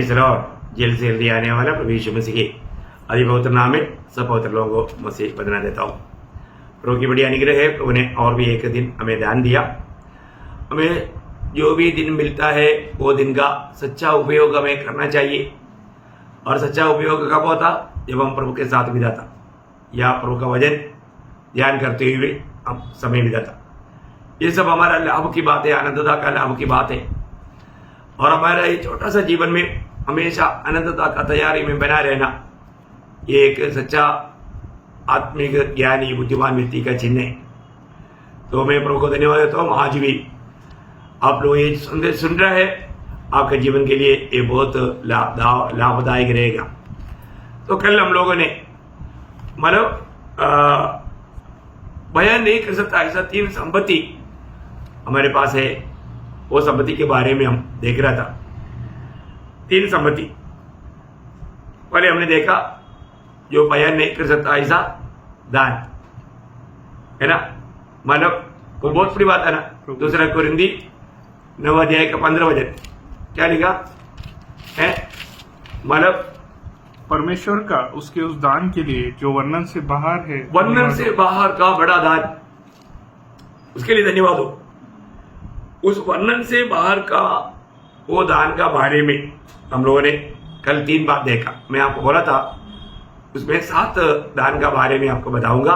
Praise the Lord. Jail से जल्दी आने वाला प्रभु यीशु मसीह के अधिपवित्र नाम में सब पवित्र लोगों को मसीह बदना देता हूँ। प्रभु की बड़ी अनुग्रह है। प्रभु ने और भी एक दिन हमें ध्यान दिया। हमें जो भी दिन मिलता है वो दिन का सच्चा उपयोग हमें करना चाहिए। और सच्चा उपयोग कब होता? जब हम प्रभु के साथ बिताता या प्रभु का वचन ध्यान करते हुए हम समय बिताता। ये सब हमारा लाभ की बात है, आनंदता का लाभ की बात है। और हमारा ये छोटा सा जीवन में हमेशा आनंदता का तैयारी में बना रहना, ये एक सच्चा आत्मिक ज्ञानी बुद्धिमान व्यक्ति का चिन्ह है। तो मैं प्रभु को धन्यवाद देता हूँ। आज भी आप लोग ये संदेश सुन रहे हैं, आपके जीवन के लिए ये बहुत लाभदायक रहेगा। तो कल हम लोगों ने मतलब बयान नहीं कर सकता ऐसा 3 संपत्ति हमारे पास है, वो संपत्ति के बारे में हम देख रहा था। 3 संपत्ति पहले हमने देखा जो बयान नहीं कर सकता ऐसा दान है ना, मतलब वो बहुत बड़ी बात है ना। दूसरा कुरिन्दी 9 अध्याय का 15 वचन क्या लिखा है? मतलब परमेश्वर का उसके उस दान के लिए जो वर्णन से बाहर है, वर्णन से बाहर का बड़ा दान, उसके लिए धन्यवाद हो। उस वर्णन से बाहर का वो दान का बारे में हम लोगों ने कल 3 बात देखा। मैं आपको बोला था उसमें 7 दान का बारे में आपको बताऊंगा।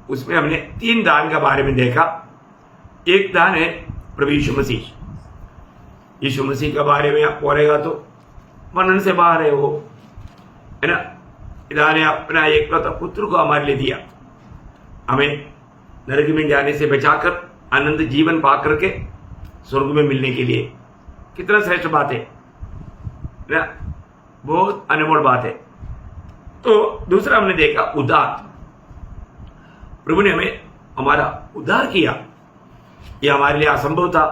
उसमें हमने 3 दान का बारे में देखा। एक दान है प्रभु यीशु मसीह। यीशु मसीह के बारे में आप बोलेगा तो वर्णन से बाहर है वो, है ना। पिता ने अपना एकलौता पुत्र को हमारे लिए दिया, हमें नरक में जाने से बचाकर आनंद जीवन पा करके स्वर्ग में मिलने के लिए। कितना श्रेष्ठ बात है ना, बहुत अनमोल बात है। तो दूसरा हमने देखा उद्धार। प्रभु ने हमें हमारा उद्धार किया। यह हमारे लिए असंभव था,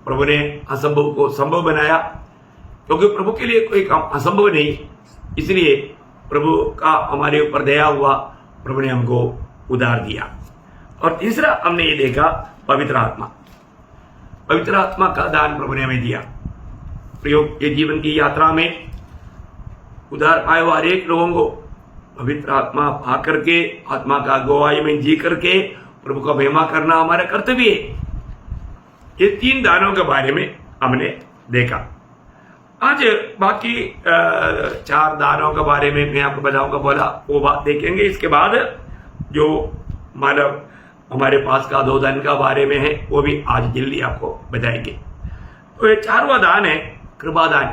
प्रभु ने असंभव को संभव बनाया, क्योंकि प्रभु के लिए कोई काम असंभव नहीं। इसलिए प्रभु का हमारे ऊपर दया हुआ, प्रभु ने हमको उद्धार दिया। और तीसरा हमने ये देखा पवित्र आत्मा। पवित्र आत्मा का दान प्रभु ने हमें दिया। प्रयोग ये जीवन की यात्रा में उद्धार पाए हुए हर एक लोगों को पवित्र आत्मा पा करके, आत्मा का अगुवाई में जी करके प्रभु का महिमा करना हमारा कर्तव्य है। ये 3 दानों के बारे में हमने देखा। आज बाकी 4 दानों के बारे में मैं आपको बताऊंगा, बोला वो बात देखेंगे। इसके बाद जो मानव हमारे पास का 2 दान का बारे में है वो भी आज जल्दी आपको बताएंगे। तो ये 4वां दान है कृपा दान,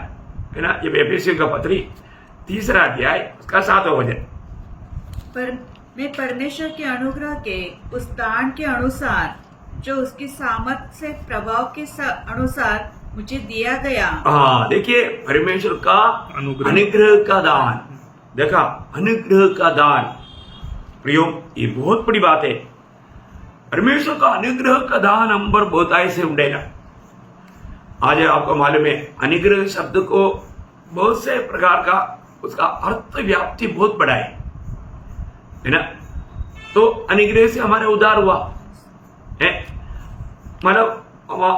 है ना। ये एफेसियों का पत्री 3 अध्याय उसका 7वां वचन। पर मैं परमेश्वर के अनुग्रह के उस दान के अनुसार जो उसकी सामर्थ से प्रभाव के अनुसार मुझे दिया गया। हाँ, देखिए परमेश्वर का अनुग्रह का दान, देखा अनुग्रह का दान प्रयोग, ये बहुत बड़ी बात है। परमेश्वर का अनुग्रह का दान हम पर बहुत ऐसे उड़ेगा। आज आपको मालूम है अनुग्रह शब्द को बहुत से प्रकार का उसका अर्थ व्याप्ति बहुत बड़ा है ना। तो अनुग्रह से हमारा उद्धार हुआ है, मतलब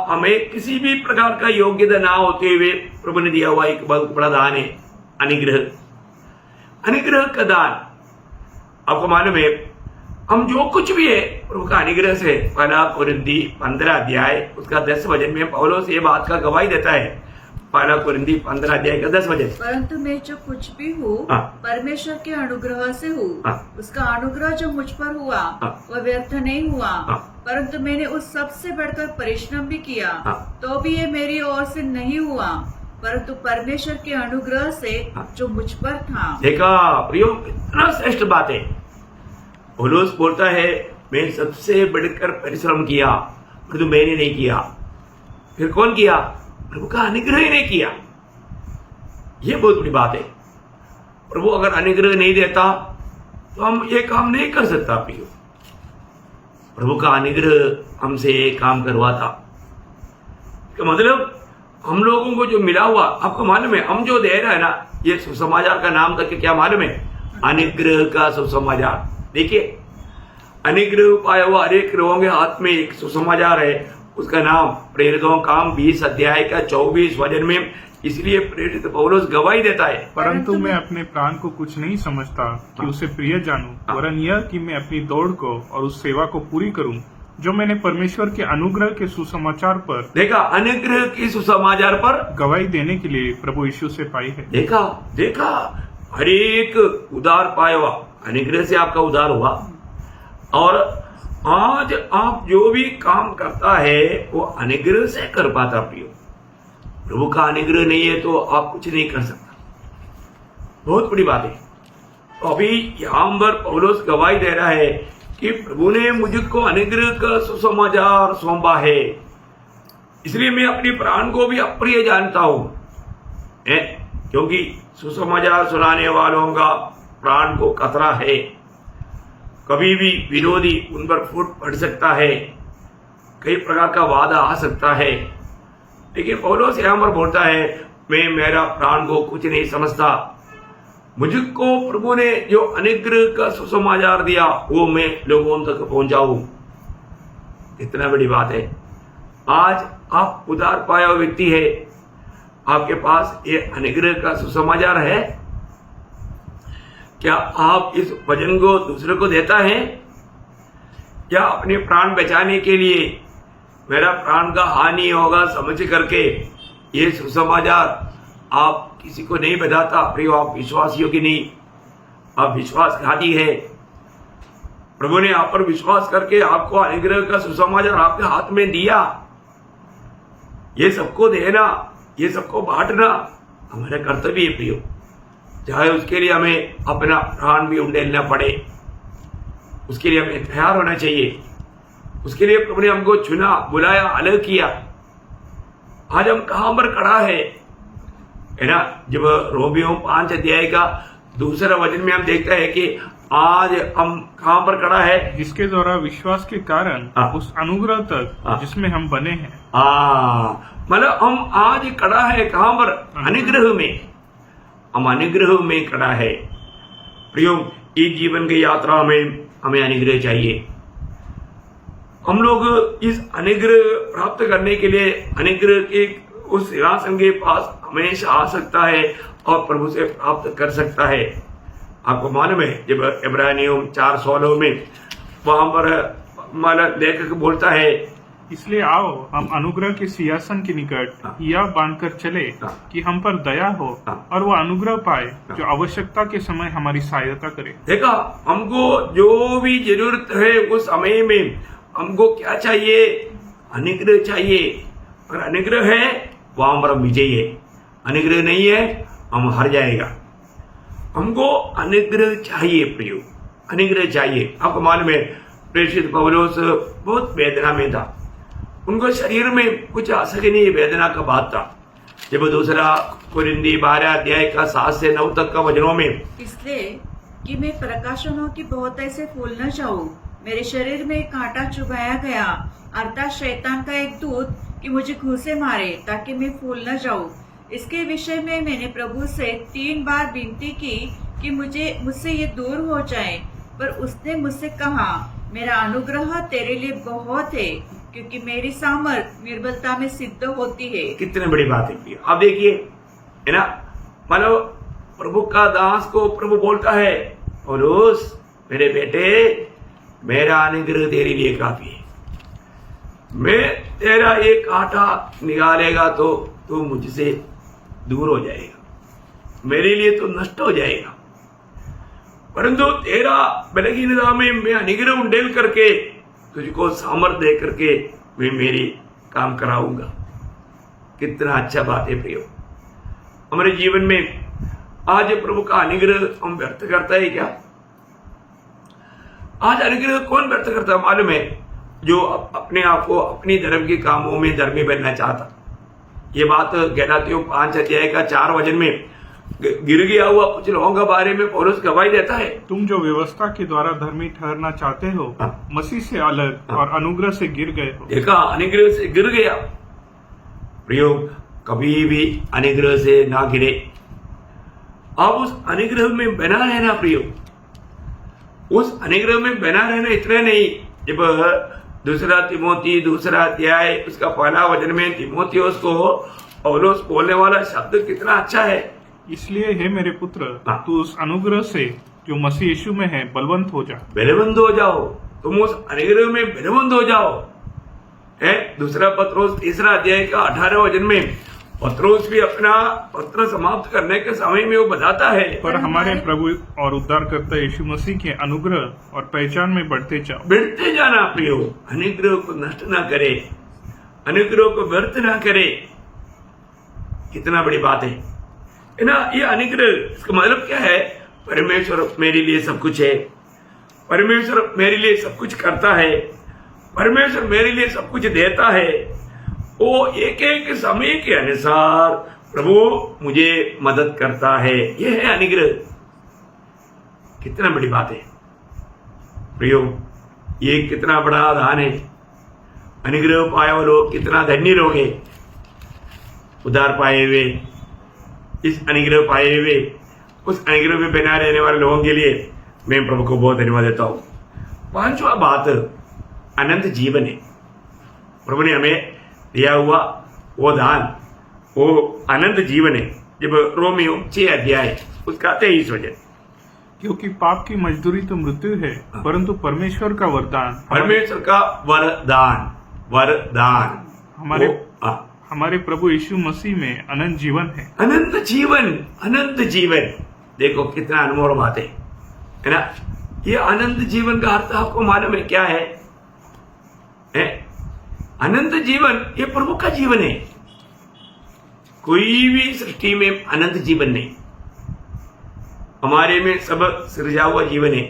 हमें किसी भी प्रकार का योग्यता ना होते हुए प्रभु ने दिया हुआ एक बहुत बड़ा दान है अनुग्रह। अनुग्रह का दान आपको मालूम है, हम जो कुछ भी है प्रभु का अनुग्रह से। 1 कुरिन्दी 15 अध्याय उसका 10 वचन में पौलुस ये बात का गवाही देता है। 1 कुरिन्दी 15 अध्याय का 10 वचन। परंतु मैं जो कुछ भी हूँ परमेश्वर के अनुग्रह से हूँ। उसका अनुग्रह जो मुझ पर हुआ वह व्यर्थ नहीं हुआ, परंतु मैंने उस सबसे बढ़कर परिश्रम भी किया, तो भी ये मेरी ओर से नहीं हुआ, परंतु परमेश्वर के अनुग्रह से जो मुझ पर था। देखा प्रियो, कितना श्रेष्ठ बात है। पौलुस बोलता है मैं सबसे बढ़कर परिश्रम किया, परंतु मैंने नहीं किया। फिर कौन किया? प्रभु का अनुग्रह ही नहीं किया। ये बहुत बड़ी बात है। प्रभु अगर अनुग्रह नहीं देता तो हम ये काम नहीं कर सकता। प्रियो, प्रभु का अनुग्रह हमसे ये काम करवाता। इसका मतलब हम लोगों को जो मिला हुआ, आपको मालूम है हम जो दे रहे हैं ना, ये सुसमाचार का नाम करके क्या मालूम है? अनुग्रह का सुसमाचार। देखिए अनुग्रह पाया हुआ हर एक लोगों के हाथ में एक सुसमाचार है। उसका नाम प्रेरितों काम 20 अध्याय का 24 वचन में इसलिए प्रेरित पौलुस गवाही देता है, परंतु मैं अपने प्राण को कुछ नहीं समझता कि उसे प्रिय जानूं, वरन यह कि मैं अपनी दौड़ को और उस सेवा को पूरी करूं जो मैंने परमेश्वर के अनुग्रह के सुसमाचार पर देखा, अनुग्रह की सुसमाचार पर गवाही देने के लिए प्रभु यीशु से पाई है। देखा हर एक उद्धार पाया हुआ अनुग्रह से आपका उद्धार हुआ। और आज आप जो भी काम करता है वो अनुग्रह से कर पाता। प्रियो, प्रभु का अनुग्रह नहीं है तो आप कुछ नहीं कर सकता। बहुत बड़ी बात है। तो अभी यहां पर पौलुस गवाही दे रहा है कि प्रभु ने मुझको अनुग्रह का सुसमाचार सौंपा है, इसलिए मैं अपनी प्राण को भी अप्रिय जानता हूं, क्योंकि सुसमाचार सुनाने वालों का प्राण को खतरा है। कभी भी विरोधी उन पर फूट पड़ सकता है, कई प्रकार का वादा आ सकता है। लेकिन पौलुस यहां पर बोलता है, मैं मेरा प्राण को कुछ नहीं समझता, मुझको प्रभु ने जो अनुग्रह का सुसमाचार दिया वो मैं लोगों तक पहुंचाऊं। इतना बड़ी बात है। आज आप उद्धार पाया हुआ व्यक्ति है, आपके पास ये अनुग्रह का सुसमाचार है। क्या आप इस वचन को दूसरे को देता है? क्या अपने प्राण बचाने के लिए मेरा प्राण का हानि होगा समझ करके ये सुसमाचार आप किसी को नहीं बताता? प्रियो, आप विश्वास योग्य नहीं, आप विश्वासघाती है। प्रभु ने आप पर विश्वास करके आपको अनुग्रह का सुसमाचार आपके हाथ में दिया। ये सबको देना, ये सबको बांटना हमारा कर्तव्य है। प्रियो, चाहे उसके लिए हमें अपना प्राण भी उंडेलना पड़े, उसके लिए हमें तैयार होना चाहिए। उसके लिए प्रभु ने हमको चुना, बुलाया, अलग किया। आज हम कहां पर खड़ा है ना? जब रोमियो 5 अध्याय का दूसरा वचन में हम देखते हैं कि आज हम कहां पर खड़ा है, जिसके द्वारा विश्वास के कारण उस अनुग्रह तक जिसमें हम बने हैं। मतलब हम आज खड़ा है कहां पर? अनुग्रह में। हम अनुग्रह में खड़ा है। प्रियो, इस जीवन की यात्रा में हमें अनुग्रह चाहिए। हम लोग इस अनुग्रह प्राप्त करने के लिए अनुग्रह के उस सिंहासन के पास हमेशा आ सकता है और प्रभु से प्राप्त कर सकता है। आपको मालूम है, जब इब्रानियों 4:16 में वहां पर मतलब लेखक बोलता है, इसलिए आओ हम अनुग्रह के सिंहासन के निकट यह बांधकर चले कि हम पर दया हो और वो अनुग्रह पाए जो आवश्यकता के समय हमारी सहायता करे। देखा, हमको जो भी जरूरत है उस समय में हमको क्या चाहिए? अनुग्रह चाहिए। और अनुग्रह है वहां पर हम विजयी है, अनुग्रह नहीं है हम हार जाएगा। हमको अनुग्रह चाहिए प्रियो, अनुग्रह चाहिए। आपको मालूम है, प्रेषित पौलुस बहुत वेदना में था। उनको शरीर में कुछ आ सके नहीं, वेदना का बात था। जब दूसरा कुरिन्दी 12 अध्याय का 7 से 9 तक का वचनों में, इसलिए कि मैं प्रकाशनों की बहुताई से फूल न जाऊं, मेरे शरीर में एक कांटा चुभाया गया, अर्थात शैतान का एक दूत कि मुझे घूंसे मारे ताकि मैं फूल न जाऊं। इसके विषय में मैंने प्रभु से 3 बार विनती की कि मुझसे ये दूर हो जाए, पर उसने मुझसे कहा, मेरा अनुग्रह तेरे लिए बहुत है, क्योंकि मेरी सामर्थ निर्बलता में सिद्ध होती है। कितनी बड़ी बात है। अब देखिए, है ना, मतलब प्रभु का दास को प्रभु बोलता है, पौलुस मेरे बेटे, मेरा अनुग्रह तेरे लिए काफी है। मैं तेरा एक कांटा निकालेगा तो तू मुझसे दूर हो जाएगा, मेरे लिए तो नष्ट हो जाएगा, परंतु तेरा बलहीनता में मैं अनुग्रह उंडेल करके तुझको सामर्थ्य दे करके मैं मेरी काम कराऊंगा। कितना अच्छा बात है प्रियो। हमारे जीवन में आज प्रभु का अनुग्रह हम व्यर्थ करता है क्या? आज अनुग्रह कौन व्यर्थ करता है मालूम है? जो अपने आप को अपनी धर्म के कामों में धर्मी बनना चाहता। ये बात गलातियों 5 अध्याय का 4 वचन में गिर गया हुआ कुछ लोगों के बारे में पौलुस गवाही देता है। तुम जो व्यवस्था के द्वारा धर्मी ठहरना चाहते हो, मसीह से अलग और अनुग्रह से गिर गए हो। देखा, अनुग्रह से गिर गया। प्रियो, कभी भी अनुग्रह से ना गिरे। आप उस अनुग्रह में बना रहना प्रियो, उस अनुग्रह में बना रहना। इतना नहीं, जब दूसरा तिमोथी 2 अध्याय उसका 1 वचन में तिमोथियुस को पौलुस बोलने वाला शब्द कितना अच्छा है। इसलिए हे मेरे पुत्र, हाँ। तू उस अनुग्रह से जो मसीह यीशु में है बलवंत हो जा। बलवंत हो जाओ, तुम उस अनुग्रह में बलवंत हो जाओ। है दूसरा पत्रोस 3 अध्याय का 18 वचन में पत्रोस भी अपना पत्र समाप्त करने के समय में वो बताता है, पर हमारे प्रभु और उद्धारकर्ता यीशु मसीह के अनुग्रह और पहचान में बढ़ते जाओ। बढ़ते जाना प्रियो, अनुग्रह को नष्ट ना करे, अनुग्रह को व्यर्थ ना करे। कितना बड़ी बात है ना ये अनुग्रह। इसका मतलब क्या है? परमेश्वर मेरे लिए सब कुछ है, परमेश्वर मेरे लिए सब कुछ करता है, परमेश्वर मेरे लिए सब कुछ देता है। वो एक एक समय के अनुसार प्रभु मुझे मदद करता है। यह है अनुग्रह। कितना बड़ी बात है प्रियो, ये कितना बड़ा दान है। अनुग्रह पाए हुए लोग कितना धन्य लोग हैं। उद्धार पाए हुए, इस अनुग्रह पाए हुए, उस अनुग्रह में बना रहने वाले लोगों के लिए मैं प्रभु को बहुत धन्यवाद देता हूं। 5वां बात अनंत जीवन है। प्रभु ने हमें दिया हुआ वो दान, वो अनंत जीवन है। जब रोमियो 6 अध्याय उसका 23 वचन, क्योंकि पाप की मजदूरी तो मृत्यु है, परंतु परमेश्वर का वरदान, परमेश्वर का वरदान, वरदान हमारे प्रभु यीशु मसीह में अनंत जीवन है। अनंत जीवन, अनंत जीवन। देखो कितना अनमोल बात है ना। ये अनंत जीवन का अर्थ आपको मालूम है क्या है? अनंत जीवन ये प्रभु का जीवन है। कोई भी सृष्टि में अनंत जीवन नहीं। हमारे में सब सृजा हुआ जीवन है,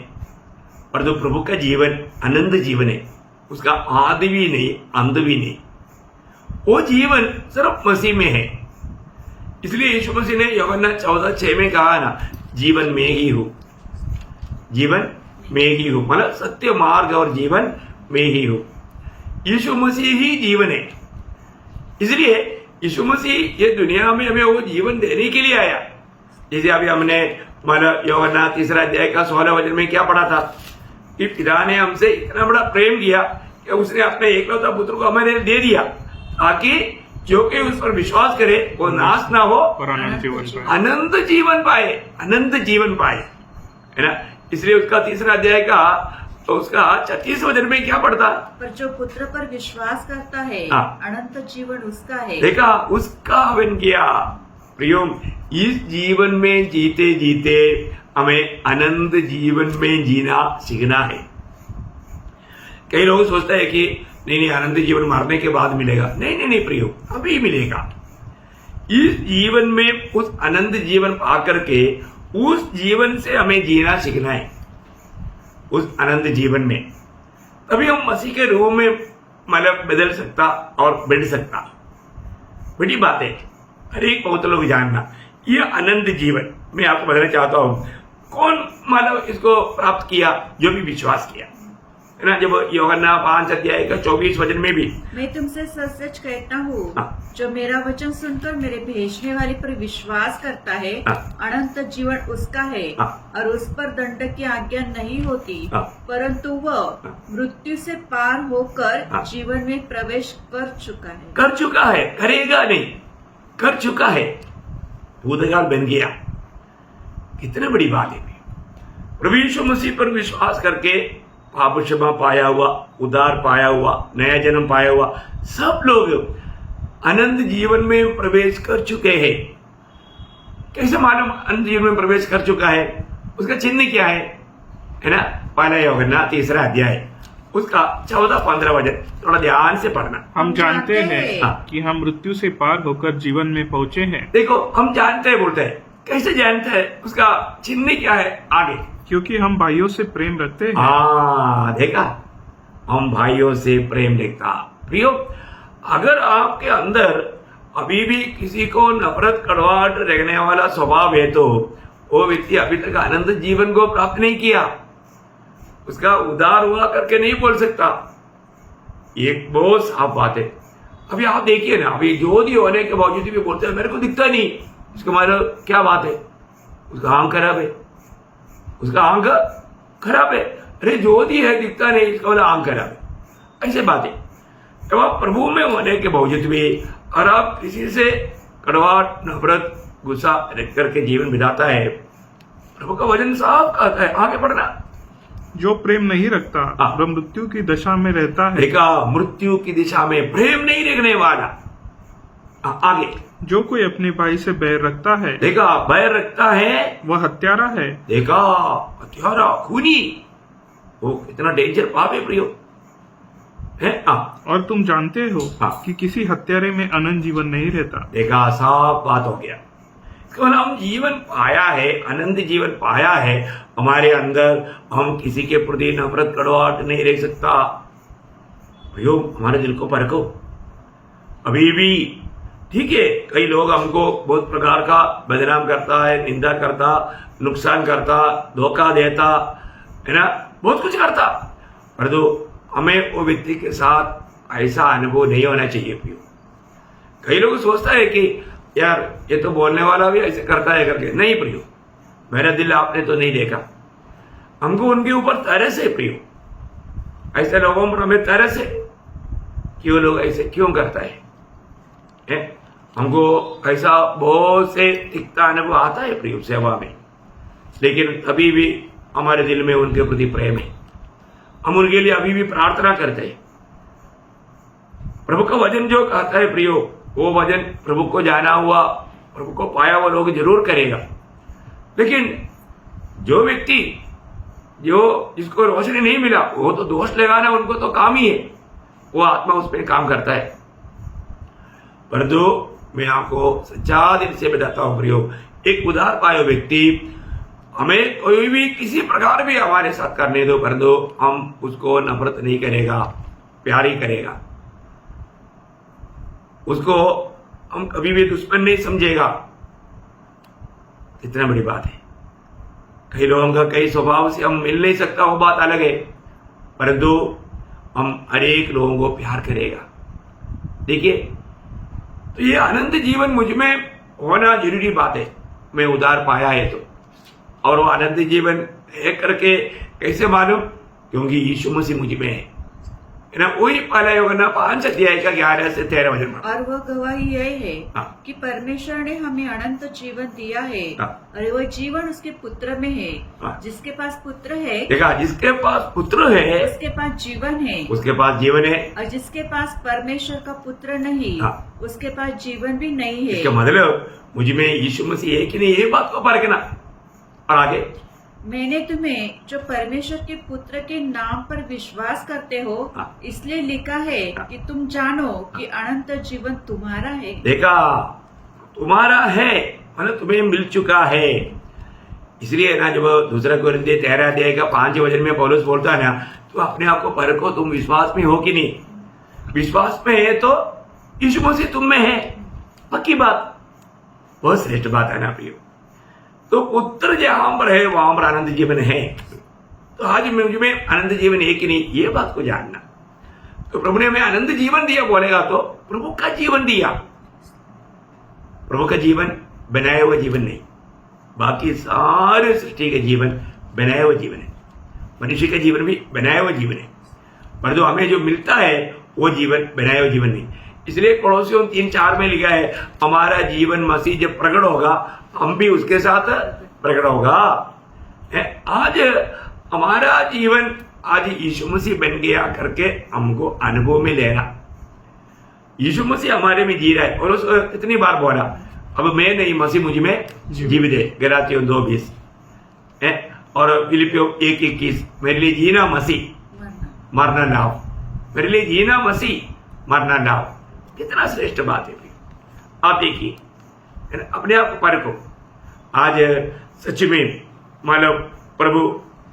पर जो प्रभु का जीवन अनंत जीवन है, उसका आदि भी नहीं, अंत भी नहीं। वो जीवन सिर्फ मसीह में है। इसलिए यीशु मसीह ने यूहन्ना 14:6 में कहा ना, जीवन में ही हूं, जीवन में ही हूं, मतलब सत्य मार्ग और जीवन में ही हूं। यीशु मसीह ही जीवन है। इसलिए यीशु मसीह ये दुनिया में हमें वो जीवन देने के लिए आया। जैसे अभी हमने यूहन्ना 3 अध्याय का 16 वचन में क्या पढ़ा था कि पिता ने हमसे इतना बड़ा प्रेम किया कि उसने अपने एकलौता पुत्र को हमें दे दिया, ताकि जो कि उस पर विश्वास करे वो नाश ना हो, पर अनंत जीवन पाए। अनंत जीवन पाए, अनंत जीवन पाए, है ना। इसलिए उसका 3 अध्याय का तो उसका 36 वचन में क्या पढ़ता? पर जो पुत्र पर विश्वास करता है अनंत जीवन उसका है। देखा, उसका हवन किया। प्रियो, इस जीवन में जीते जीते हमें अनंत जीवन में जीना सीखना है। कई लोग सोचते हैं कि नहीं अनंत जीवन मरने के बाद मिलेगा। नहीं नहीं नहीं प्रियो, अभी मिलेगा। इस जीवन में उस अनंत जीवन पा करके उस जीवन से हमें जीना सीखना है। उस अनंत जीवन में तभी हम मसीह के रूह में मतलब बदल सकता और बढ़ सकता। बड़ी बात है, हर एक बहुत लोग जानना ये अनंत जीवन मैं आपको बताना चाहता हूं। कौन मतलब इसको प्राप्त किया? जो भी विश्वास किया, है ना। जब यूहन्ना 5 अध्याय का 24 वचन में भी, मैं तुमसे सच सच कहता हूँ, जो मेरा वचन सुनकर मेरे भेजने वाले पर विश्वास करता है अनंत जीवन उसका है, और उस पर दंड की आज्ञा नहीं होती, परंतु वह मृत्यु से पार होकर जीवन में प्रवेश कर चुका है। करेगा नहीं, कर चुका है, भूतकाल बन गया। कितनी बड़ी बात है। प्रभु यीशु मसीह पर विश्वास करके पाप क्षमा पाया हुआ, उद्धार पाया हुआ, नया जन्म पाया हुआ सब लोग अनंत जीवन में प्रवेश कर चुके हैं। कैसे मालूम अनंत जीवन में प्रवेश कर चुका है? उसका चिन्ह क्या है ना। पहला यूहन्ना 3 अध्याय उसका 14-15 वचन थोड़ा ध्यान से पढ़ना। हम जानते हैं कि हम मृत्यु से पार होकर जीवन में पहुंचे हैं। देखो, हम जानते हैं बोलते हैं, कैसे जानते हैं? उसका चिन्ह क्या है आगे? क्योंकि हम भाइयों से प्रेम रखते हैं। देखा, हम भाइयों से प्रेम रखता। प्रियो, अगर आपके अंदर अभी भी किसी को नफरत कड़वाहट रखने वाला स्वभाव है तो वो व्यक्ति अभी तक अनंत जीवन को प्राप्त नहीं किया। उसका उद्धार हुआ करके नहीं बोल सकता। एक बहुत साफ बात है। अभी आप देखिए ना, अभी ज्योति होने के बावजूद भी बोलते हैं मेरे को दिखता नहीं। इसका मतलब क्या बात है? उसका आंख खराब है, उसका आंख खराब है। अरे ज्योति है, दिखता नहीं, इसका मतलब आंख खराब है। ऐसे बात है। जब आप प्रभु में होने के बावजूद भी और आप किसी से कड़वाहट, नफरत, गुस्सा रख करके जीवन बिताता है, प्रभु का वचन साफ कहता है आगे बढ़ना। जो प्रेम नहीं रखता हाँ। वह मृत्यु की दशा में रहता है। देखा, मृत्यु की दिशा में प्रेम नहीं रखने वाला। आगे, जो कोई अपने भाई से बैर रखता है देखा, बैर रखता है, वह हत्यारा है। देखा, हत्यारा, खूनी, वो इतना डेंजर पाप है प्रियो है। और तुम जानते हो हाँ। कि किसी हत्यारे में अनंत जीवन नहीं रहता। देखा, साफ बात हो गया। केवल हम जीवन पाया है, अनंत जीवन पाया है हमारे अंदर, हम किसी के प्रति नफरत, कड़वाहट नहीं रह सकता। प्रियो, हमारे दिल को परखो। अभी भी ठीक है, कई लोग हमको बहुत प्रकार का बदनाम करता है, निंदा करता, नुकसान करता, धोखा देता है ना, बहुत कुछ करता, परंतु हमें वो व्यक्ति के साथ ऐसा अनुभव नहीं होना चाहिए प्रियो। कई लोग सोचता है कि यार ये तो बोलने वाला भी ऐसे करता है करके। नहीं प्रियो, मेरा दिल आपने तो नहीं देखा। हमको उनके ऊपर तरस है प्रियो, ऐसे लोगों पर हमें तरस है कि वो लोग ऐसे क्यों करता है? हमको ऐसा बहुत से तिक्ता अनुभव आता है प्रियो सेवा में, लेकिन अभी भी हमारे दिल में उनके प्रति प्रेम है। हम उनके लिए अभी भी प्रार्थना करते हैं। प्रभु का वचन जो कहता है प्रियो, वो वचन प्रभु को जाना हुआ, प्रभु को पाया हुआ लोग जरूर करेगा। लेकिन जो व्यक्ति जिसको रोशनी नहीं मिला, वो तो दोष लगाना उनको तो काम ही है, वो आत्मा उस पर काम करता है। परंतु मैं आपको सच्चा दिल से बताता हूं प्रियो, एक उधार पाया व्यक्ति, हमें कोई भी किसी प्रकार भी हमारे साथ करने दो, परंतु हम उसको नफरत नहीं करेगा, प्यार ही करेगा। उसको हम कभी भी दुश्मन नहीं समझेगा। इतना बड़ी बात है। कई लोगों का कई स्वभाव से हम मिल नहीं सकता, वो बात अलग है, परंतु हम हर एक लोगों को प्यार करेगा। देखिए, तो ये अनंत जीवन मुझ में होना जरूरी बात है। मैं उधार पाया है तो, और वो अनंत जीवन है करके कैसे मालूम? क्योंकि यीशु मसीह मुझ में है ना। वही पहला योग 5 अध्याय का 11 से 13 वचन। और वह गवाही यह है हाँ। कि परमेश्वर ने हमें अनंत जीवन दिया है, हाँ। और वह जीवन उसके पुत्र में है। हाँ। जिसके पास पुत्र है, देखा, जिसके पास पुत्र है उसके पास जीवन है, उसके पास जीवन है। और जिसके पास परमेश्वर का पुत्र नहीं, हाँ। उसके पास जीवन भी नहीं है। इसका मतलब मुझ में यीशु मसीह है कि नहीं, ये बात को परखना। और आगे, मैंने तुम्हें जो परमेश्वर के पुत्र के नाम पर विश्वास करते हो, हाँ। इसलिए लिखा है कि तुम जानो कि अनंत जीवन तुम्हारा है। देखा, तुम्हारा है, मतलब तुम्हें मिल चुका है। इसलिए ना, जब दूसरा कोरिन्थियों 13 अध्याय का 5 वचन में पौलुस बोलता है ना, तो अपने आप को परखो, तुम विश्वास में हो कि नहीं। विश्वास में है तो यीशु मसीह तुम में है, पक्की बात, बहुत श्रेष्ठ बात है ना प्रियो। तो पुत्र जहां पर है वहां पर आनंद जीवन है। तो आज मुझ में आनंद जीवन है कि नहीं, ये बात को जानना। तो प्रभु ने हमें आनंद जीवन दिया बोलेगा तो प्रभु का जीवन दिया। प्रभु का जीवन बनाया हुआ जीवन नहीं, बाकी सारे सृष्टि का जीवन बनाया हुआ जीवन है। मनुष्य का जीवन भी बनाया हुआ जीवन है, पर जो हमें जो मिलता है वो जीवन बनाया हुआ जीवन नहीं। इसलिए कोलोसियों 3:4 में लिखा है, हमारा जीवन मसीह जब प्रकट होगा, हम भी उसके साथ प्रकट होगा। आज हमारा जीवन आज यीशु मसीह बन गया करके हमको अनुभव में लेना। यीशु मसीह हमारे में जी रहा है, और उसको कितनी बार बोला, अब मैं नहीं, मसीह मुझ में जीवित है, गलातियों 2:20। और फिलिपियों 1:21, मेरे लिए जीना मसीह, मरना लाभ। मेरे लिए जीना मसीह, मरना लाभ। कितना श्रेष्ठ बात है। आप देखिए, अपने आप को परखो। आज सच में मानो प्रभु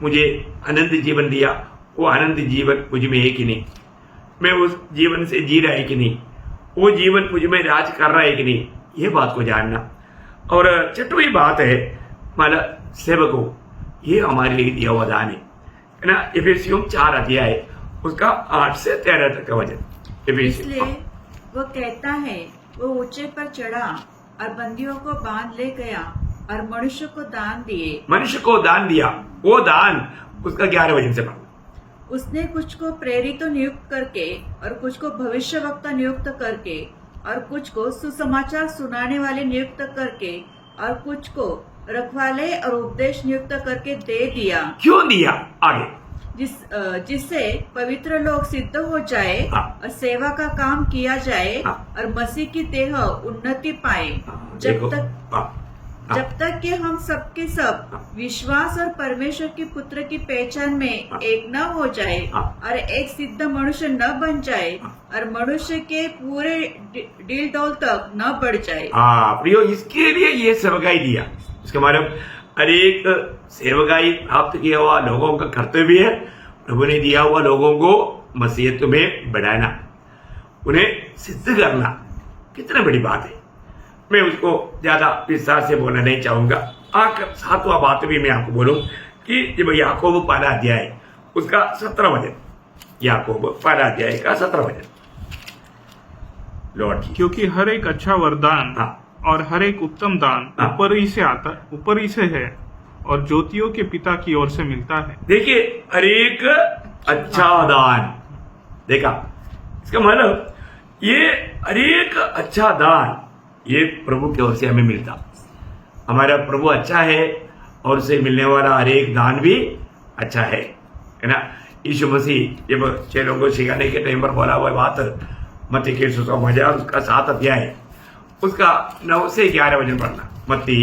मुझे अनंत जीवन दिया, वो अनंत जीवन मुझ में है कि नहीं, मैं उस जीवन से जी रहा है कि नहीं, वो जीवन मुझ में राज कर रहा है कि नहीं, ये बात को जानना। और 6वीं बात है, माना सेवकों, ये हमारे लिए दिया हुआ दान है ना। इफिसियों 4 अध्याय उसका 8 से 13 तक का वचन। इसलिए वो कहता है, वो ऊंचे पर चढ़ा और बंदियों को बांध ले गया और मनुष्य को दान दिए। मनुष्य को दान दिया, वो दान उसका 11 वचन से पढ़ो। उसने कुछ को प्रेरित नियुक्त करके और कुछ को भविष्यवक्ता नियुक्त करके और कुछ को सुसमाचार सुनाने वाले नियुक्त करके और कुछ को रखवाले और उपदेश नियुक्त करके दे दिया। क्यों दिया? आगे जिससे पवित्र लोग सिद्ध हो जाए और सेवा का काम किया जाए और मसीह की देह उन्नति पाए, जब तक कि हम सबके सब विश्वास और परमेश्वर के पुत्र की पहचान में एक न हो जाए और एक सिद्ध मनुष्य न बन जाए और मनुष्य के पूरे डील डौल तक न बढ़ जाए। प्रियो, इसके लिए ये सेवकाई दिया। इसके मतलब हर एक सेवकाई प्राप्त किया हुआ लोगों का कर्तव्य है प्रभु ने दिया हुआ लोगों को मसीहत में बढ़ाना, उन्हें सिद्ध करना। कितना बड़ी बात है। मैं उसको ज्यादा विस्तार से बोलना नहीं चाहूंगा। आकर 7वां बात भी मैं आपको बोलूं कि जब याकूब 1 अध्याय उसका 17 वचन, याकूब 1 अध्याय का 17 वचन, लॉर्ड की, क्योंकि हर एक अच्छा वरदान और हर एक उत्तम दान ऊपर ही से है और ज्योतियों के पिता की ओर से मिलता है। देखिए, हर एक अच्छा दान, देखा इसका मतलब ये हर एक अच्छा दान ये प्रभु की ओर से हमें मिलता। हमारा प्रभु अच्छा है और उससे मिलने वाला हर एक दान भी अच्छा है ना। यीशु मसीह जब चेलों को सिखाने के टाइम पर बोला हुआ बात मत्ती के सुसमाचार उसका 7 अध्याय उसका 9 से 11 वचन पढ़ना। मत्ती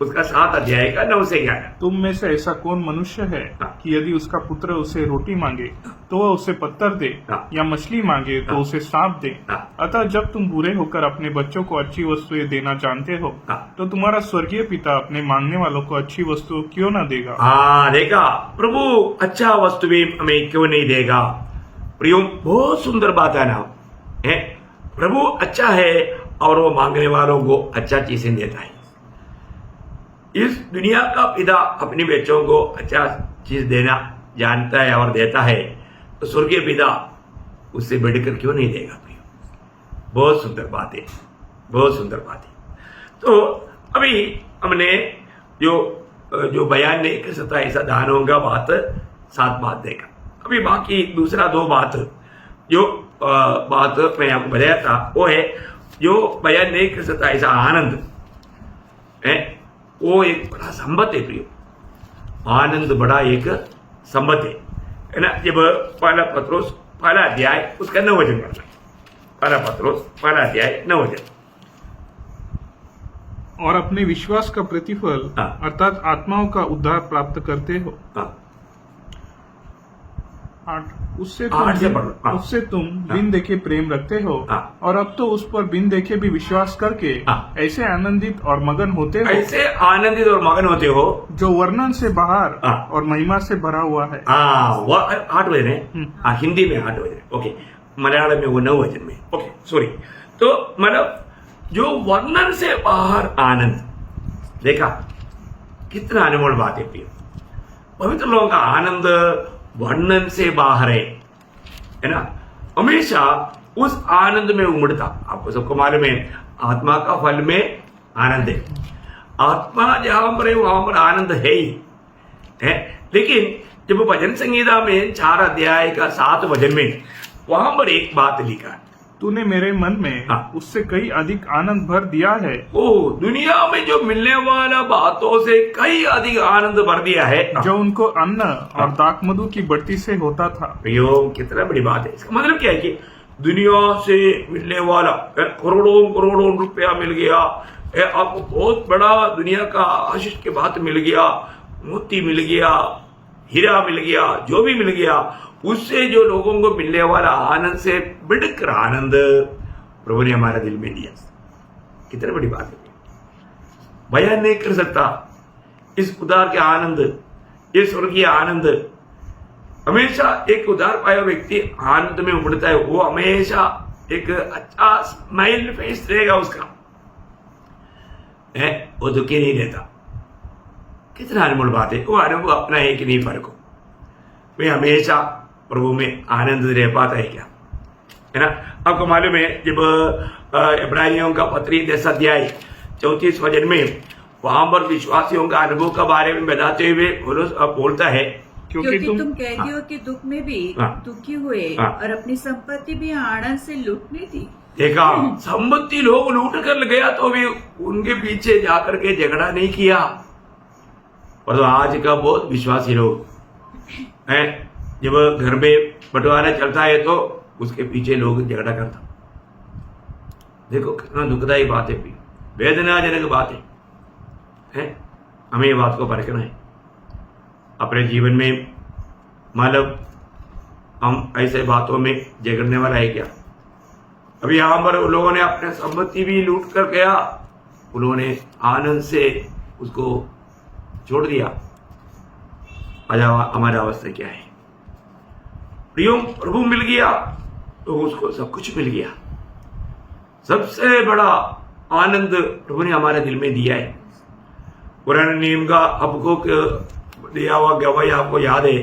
उसका 7 अध्याय का 9 से 11। तुम में से ऐसा कौन मनुष्य है कि यदि उसका पुत्र उसे रोटी मांगे तो वह उसे पत्थर दे, या मछली मांगे तो उसे सांप दे? अतः जब तुम बुरे होकर अपने बच्चों को अच्छी वस्तुएं देना जानते हो तो तुम्हारा स्वर्गीय पिता अपने मांगने वालों को अच्छी वस्तु क्यों न देगा? देखा, प्रभु अच्छा वस्तु भी हमें क्यों नहीं देगा। प्रियो, बहुत सुंदर बात है ना, है प्रभु अच्छा है और वो मांगने वालों को अच्छा चीजें देता है। इस दुनिया का पिता अपने बच्चों को अच्छा चीज देना जानता है और देता है, तो स्वर्गीय पिता उससे बढ़कर क्यों नहीं देगा। बहुत सुंदर बात है, बहुत सुंदर बात है। तो अभी हमने जो बयान नहीं कर सकता ऐसा दानों का बात 7 बात देखा। अभी बाकी दूसरा 2 बात जो बात मैं आपको बताया था वो है जो बयान नहीं कर सकता ऐसा आनंद है, वो एक बड़ा संबंध है। प्रियो, आनंद बड़ा एक संबंध है ना। जब 1 पत्रोस 1 अध्याय उसका 9 वचन पढ़ना। 1 पत्रोस 1 अध्याय 9 वचन। और अपने विश्वास का प्रतिफल अर्थात आत्माओं का उद्धार प्राप्त करते हो। 8 उससे तुम बिन देखे प्रेम रखते हो और अब तो उस पर बिन देखे भी विश्वास करके ऐसे आनंदित और मगन होते हो, ऐसे आनंदित और मगन होते हो जो वर्णन से बाहर और महिमा से भरा हुआ है। 8 वचन है, हिंदी में 8 वचन, ओके, मलयालम में वो 9 वचन में, ओके सॉरी। तो मतलब जो वर्णन से बाहर आनंद, देखा कितना अनमोल बात है। पवित्र लोगों का आनंद वर्णन से बाहर है ना, हमेशा उस आनंद में उमड़ता। आपको सबको मालूम है आत्मा का फल में आनंद है। आत्मा जहां पर है वहां पर आनंद है ही है। लेकिन जब भजन संगीता में 4 अध्याय का 7 वचन में वहां पर एक बात लिखा, तूने मेरे मन में उससे कई अधिक आनंद भर दिया है। दुनिया में जो मिलने वाला बातों से कई अधिक आनंद भर दिया है, जो उनको अन्न और दाखमधु की बढ़ती से होता था। कितना बड़ी बात है। इसका मतलब क्या है कि दुनिया से मिलने वाला करोड़ों रुपया मिल गया, आपको बहुत बड़ा दुनिया का आशीष के बात मिल गया, मोती मिल गया, हीरा मिल गया, जो भी मिल गया, उससे जो लोगों को मिलने वाला आनंद से बढ़कर आनंद प्रभु ने हमारा दिल में दिया। कितनी बड़ी बात है, बयान नहीं कर सकता इस उदार के आनंद, ये स्वर्गीय आनंद। हमेशा एक उदार पाया व्यक्ति आनंद में उमड़ता है, वो हमेशा एक अच्छा स्माइल फेस रहेगा उसका, है वो दुखी नहीं रहता। कितना अनमोल बात है। वो अनुभव अपना है कि नहीं फर्क हो, वे हमेशा प्रभु में आनंद रह पाता है क्या, है ना। आपको मालूम है जब इब्रानियों का पत्री 10 अध्याय 34 वचन में वहां पर विश्वासियों का अनुभव के बारे में बताते हुए पौलुस बोलता है, क्योंकि तुम कैदियों के दुख में भी दुखी हुए और अपनी संपत्ति भी आनंद से लूटनी थी। देखा संपत्ति लोग लूट कर गया तो भी उनके पीछे जाकर के झगड़ा नहीं किया। और तो आज का बहुत विश्वासी लोग हैं, जब घर में बंटवारा चलता है तो उसके पीछे लोग झगड़ा करता। देखो कितना दुखदायी बात है, वेदनाजनक बात है। हमें ये बात को परखना है अपने जीवन में। मतलब हम ऐसे बातों में झगड़ने वाला है क्या? अभी यहां पर लोगों ने अपने संपत्ति भी लूट कर गया, उन्होंने आनंद से उसको छोड़ दिया। आज हमारी अवस्था क्या है? प्रियो प्रभु मिल गया तो उसको सब कुछ मिल गया। सबसे बड़ा आनंद प्रभु ने हमारे दिल में दिया है। पुराने नियम का हबक्कूक दिया हुआ गवाही आपको याद है,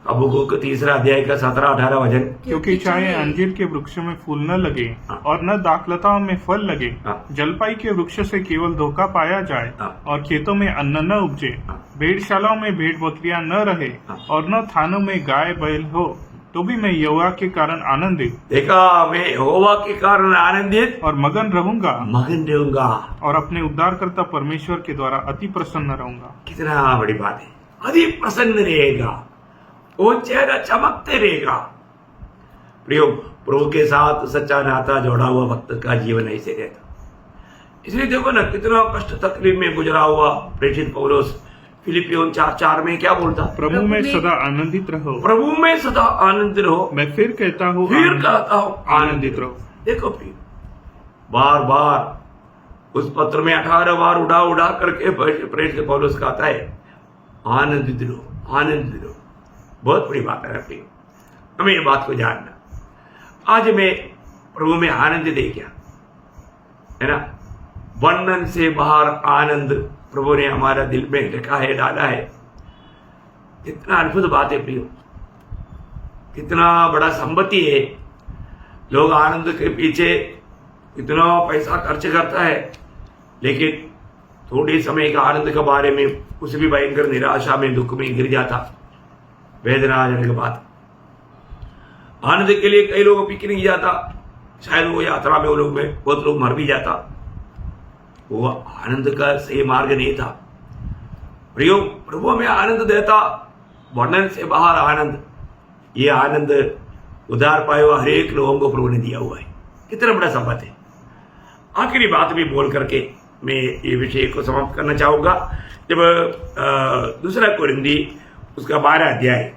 हबक्कूक 3 अध्याय का 17-18 वचन। क्योंकि चाहे अंजीर के वृक्ष में फूल न लगे और न दाखलताओं में फल लगे, जलपाई के वृक्ष से केवल धोखा पाया जाए और खेतों में अन्न न उपजे, भेड़शालाओं में भेड़ बकरियां न रहे और न थानों में गाय बैल हो, तो भी मैं यहोवा के कारण आनंदित, देखा मैं यहोवा के कारण आनंदित और मगन रहूंगा और अपने उद्धारकर्ता परमेश्वर के द्वारा अति प्रसन्न रहूंगा। कितना बड़ी बात है, अति प्रसन्न रहेगा, वो चेहरा चमकते रहेगा। प्रियो प्रभु के साथ सच्चा नाता जोड़ा हुआ भक्त का जीवन ऐसे रहता। इसलिए देखो ना कितना कष्ट तकलीफ में गुजरा हुआ प्रेषित पौलुस फिलिपियों 4:4 में क्या बोलता? प्रभु में सदा आनंदित रहो, प्रभु में सदा आनंदित रहो। मैं फिर कहता हूँ आनंदित रहो। देखो फिर बार बार उस पत्र में 18 बार उड़ा उड़ा करके प्रेषित पौलुस कहता है आनंदित रहो, आनंदित रहो। बहुत बड़ी बात है प्रियो, हमें ये बात को जानना। आज मैं प्रभु में आनंद दे क्या है ना, वर्णन से बाहर आनंद प्रभु ने हमारा दिल में रखा है, डाला है। कितना अद्भुत बात है प्रियो, कितना बड़ा संपत्ति है। लोग आनंद के पीछे कितना पैसा खर्च करता है, लेकिन थोड़ी समय का आनंद के बारे में उसे भी भयंकर निराशा में दुख में गिर जाता। वेदना आने के बाद आनंद के लिए कई लोग पिकनिक जाता, शायद वो यात्रा में वो लोग में बहुत लोग मर भी जाता। वो आनंद का सही मार्ग नहीं था। प्रियो प्रभु हमें आनंद देता, वर्णन से बाहर आनंद। ये आनंद उधार पाए हुआ हर एक लोगों को प्रभु ने दिया हुआ है। कितना बड़ा संपत्ति है। आखिरी बात भी बोल करके मैं ये विषय को समाप्त करना चाहूंगा। जब 2 कोरिन्थी उसका 12 अध्याय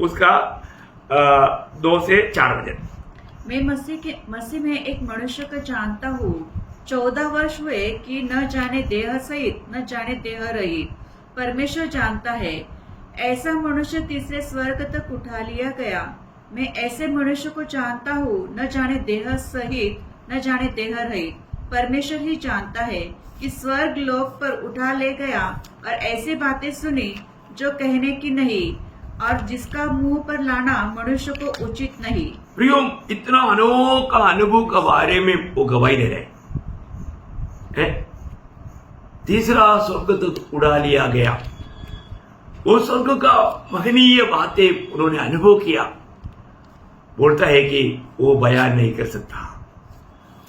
उसका 2 से 4 वचन। मैं मसीह में एक मनुष्य को जानता हूँ, 14 वर्ष हुए कि न जाने देह सहित न जाने देह रहित, परमेश्वर जानता है। ऐसा मनुष्य तीसरे स्वर्ग तक उठा लिया गया। मैं ऐसे मनुष्य को जानता हूँ, न जाने देह सहित न जाने देह रहित, परमेश्वर ही जानता है, कि स्वर्ग लोक पर उठा ले गया और ऐसी बातें सुनी जो कहने की नहीं और जिसका मुंह पर लाना मनुष्य को उचित नहीं। प्रियो इतना अनोखा अनुभव के बारे में वो गवाही दे रहे हैं। तीसरा स्वर्ग तक उड़ा लिया गया। वो स्वर्ग का महनीय बातें उन्होंने अनुभव किया। बोलता है कि वो बयान नहीं कर सकता,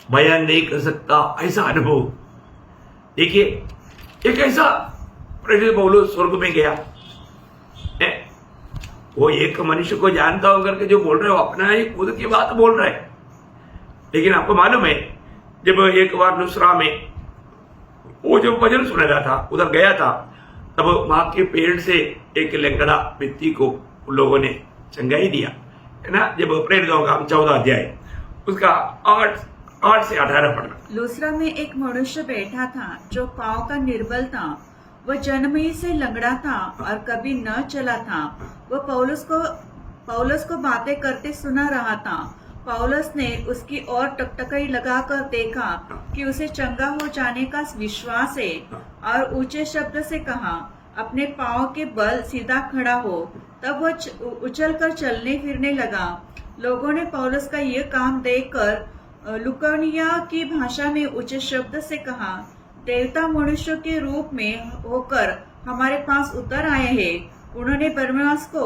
बयान नहीं कर सकता ऐसा अनुभव। देखिए एक ऐसा प्रेषित पौलुस स्वर्ग में गया, वो एक मनुष्य को जानता हो करके जो बोल रहे हो अपना ही खुद की बात बोल रहे हैं। लेकिन आपको मालूम है जब एक बार नुसरा में वो जो भजन सुन रहा था उधर गया था, तब वहां के पेड़ से एक लंगड़ा व्यक्ति को उन लोगों ने चंगाई दिया है ना। जब प्रेरितों का 14 अध्याय उसका 8 से 18 पढ़ना। लुस्रा में एक मनुष्य बैठा था जो पांव का निर्बल था। वह जन्म ही से लंगड़ा था और कभी न चला था। वह पौलुस को बातें करते सुना रहा था। पौलुस ने उसकी ओर टकटकी लगाकर देखा कि उसे चंगा हो जाने का विश्वास है और ऊंचे शब्द से कहा, अपने पांव के बल सीधा खड़ा हो। तब वह उछलकर चलने फिरने लगा। लोगों ने पौलुस का यह काम देखकर लुकानिया की भाषा में ऊंचे शब्द से कहा, देवता मनुष्य के रूप में होकर हमारे पास उतर आए हैं। उन्होंने बरनबास को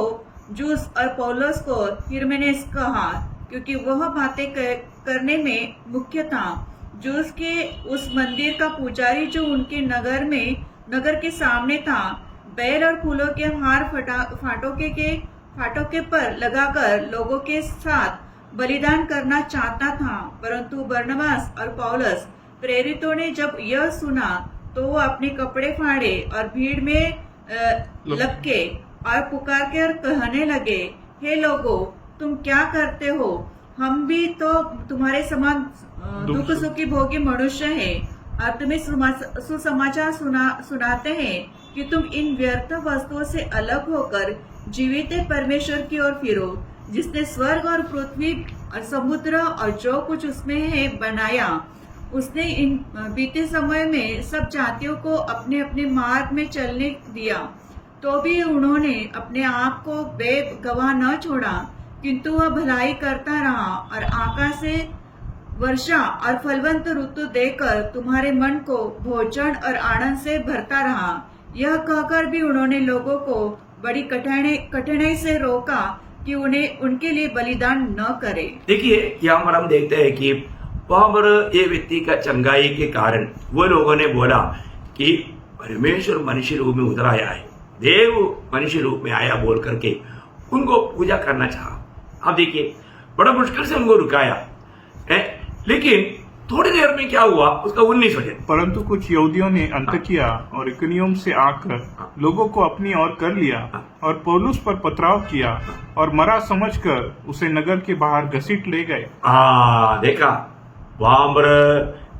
जूस और पौलुस को हिरमेनेस कहा। क्योंकि वह बातें करने में मुख्य था। जो उसके उस मंदिर का पुजारी जो उनके नगर के सामने था, बैल और फूलों के हार फाटके पर लगाकर लोगों के साथ बलिदान करना चाहता था। परंतु बरनबास और पौलुस प्रेरितों ने जब यह सुना तो वो अपने कपड़े फाड़े और भीड़ में लपके और पुकार कर कहने लगे, हे लोगों, तुम क्या करते हो? हम भी तो तुम्हारे समान दुख सुखी भोगी मनुष्य हैं और तुम्हें सुसमाचार सुनाते हैं कि तुम इन व्यर्थ वस्तुओं से अलग होकर जीवित परमेश्वर की ओर फिरो, जिसने स्वर्ग और पृथ्वी और समुद्र और जो कुछ उसमें है बनाया। उसने इन बीते समय में सब जातियों को अपने अपने मार्ग में चलने दिया, तो भी उन्होंने अपने आप को बेगवाह न छोड़ा, किंतु वह भलाई करता रहा और आकाश से वर्षा और फलवंत ऋतु देकर तुम्हारे मन को भोजन और आनंद से भरता रहा। यह कहकर भी उन्होंने लोगों को बड़ी कठिनाई से रोका कि उन्हें उनके लिए बलिदान न करे। देखिए, यहाँ पर हम देखते हैं कि वहां पर ये व्यक्ति का चंगाई के कारण वो लोगों ने बोला कि परमेश्वर मनुष्य रूप में उतर आया है, देव मनुष्य रूप में आया बोल करके उनको पूजा करना चाहा। अब देखिए, बड़ा मुश्किल से उनको रुकाया है, लेकिन थोड़ी देर में क्या हुआ उसका 19 वजह। परंतु कुछ यहूदियों ने अंतकिया और इकुनियुम से आकर लोगों को अपनी ओर कर लिया और पौलुस पर पथराव किया और मरा समझकर उसे नगर के बाहर घसीट ले गए। देखा, वहां पर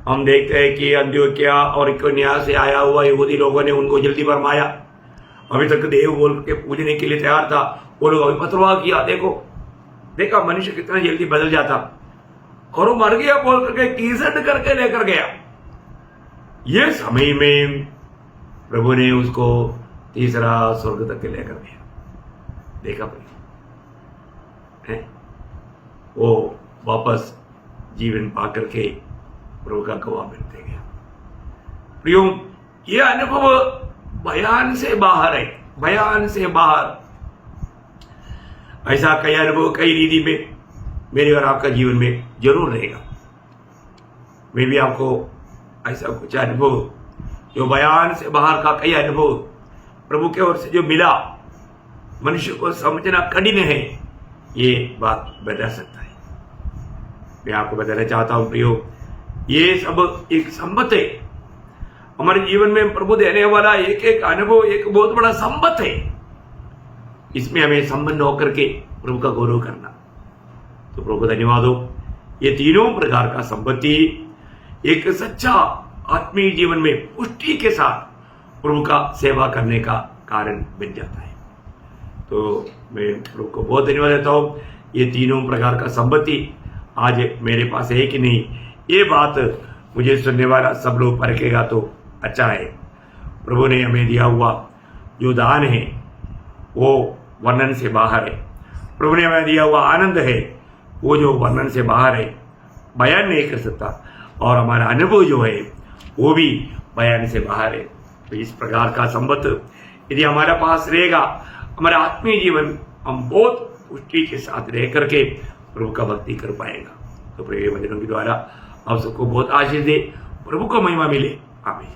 हम देखते हैं कि अंत्योकिया और इकुनिया से आया हुआ यहूदी लोगों ने उनको जल्दी भरमाया। अभी तक देव बोल के पूजने के लिए तैयार था, वो लोग अभी पथराव किया। देखा मनुष्य कितना जल्दी बदल जाता, और वो मर गया बोल करके टीजट करके लेकर गया। ये समय में प्रभु ने उसको तीसरा स्वर्ग तक के लेकर गया। देखा भाई, वो वापस जीवन पा करके प्रभु का गवाह बनते गया। प्रियो, ये अनुभव बयान से बाहर है, बयान से बाहर। ऐसा कई अनुभव कई रीति में मेरे और आपका जीवन में जरूर रहेगा। मैं भी आपको ऐसा कुछ अनुभव जो बयान से बाहर का कई अनुभव प्रभु के ओर से जो मिला, मनुष्य को समझना कठिन है, ये बात बता सकता है। मैं आपको बताना चाहता हूं प्रियो, ये सब एक संपत है। हमारे जीवन में प्रभु देने वाला एक एक अनुभव एक बहुत बड़ा संपत है। इसमें हमें संबंध होकर के प्रभु का गौरव करना। तो प्रभु को धन्यवाद हो। ये तीनों प्रकार का संपत्ति एक सच्चा आत्मीय जीवन में पुष्टि के साथ प्रभु का सेवा करने का कारण बन जाता है। तो मैं प्रभु को बहुत धन्यवाद देता हूँ। ये तीनों प्रकार का संपत्ति आज मेरे पास है कि नहीं, ये बात मुझे सुनने वाला सब लोग परखेगा तो अच्छा है। प्रभु ने हमें दिया हुआ जो दान है वो वर्णन से बाहर है। प्रभु ने हमें दिया हुआ आनंद है वो जो वर्णन से बाहर है, बयान नहीं कर सकता। और हमारा अनुभव जो है वो भी बयान से बाहर है। तो इस प्रकार का संबंध यदि हमारे पास रहेगा, हमारा आत्मीय जीवन हम बहुत पुष्टि के साथ रह करके प्रभु का भक्ति कर पाएगा। तो प्रिय वचनों के द्वारा आप सबको बहुत आशीष दे, प्रभु को महिमा मिले। आमीन।